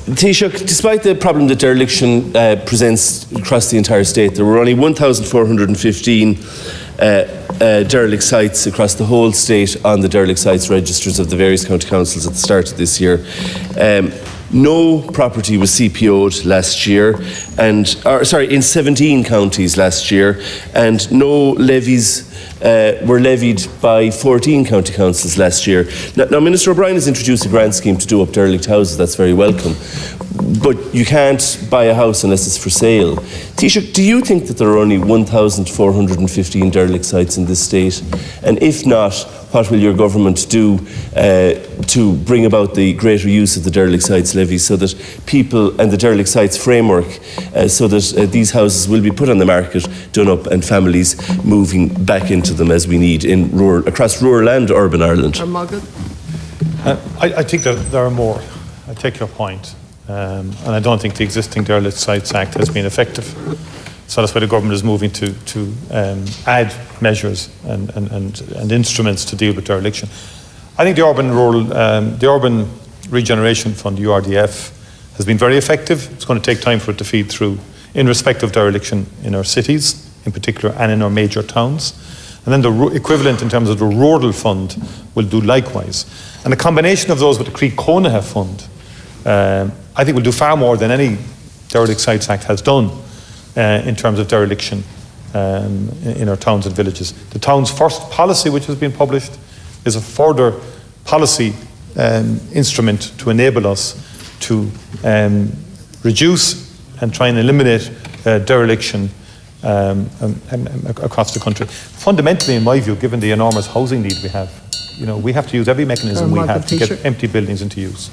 Taoiseach, despite the problem that dereliction presents across the entire state, there were only 1,415 derelict sites across the whole state on the derelict sites registers of the various county councils at the start of this year. No property was CPO'd last year, in 17 counties last year, and no levies were levied by 14 county councils last year. Now, Minister O'Brien has introduced a grant scheme to do up derelict houses. That's very welcome. But you can't buy a house unless it's for sale. Taoiseach, do you think that there are only 1,415 derelict sites in this state? And if not, what will your government do to bring about the greater use of the derelict sites levy so that people and the derelict sites framework so that these houses will be put on the market, done up, and families moving back into them as we need across rural and urban Ireland? I think that there are more. I take your point. And I don't think the existing Derelict Sites Act has been effective. So that's why the government is moving to add measures and instruments to deal with dereliction. I think the Urban Regeneration Fund, URDF, has been very effective. It's going to take time for it to feed through in respect of dereliction in our cities, in particular, and in our major towns. And then the equivalent in terms of the Rural Fund will do likewise. And a combination of those with the Creek Conaha Fund, I think will do far more than any Derelict Sites Act has done in terms of dereliction in our towns and villages. The town's first policy, which has been published, is a further policy instrument to enable us to reduce and try and eliminate dereliction across the country. Fundamentally, in my view, given the enormous housing need we have to use every mechanism we have to get empty buildings into use.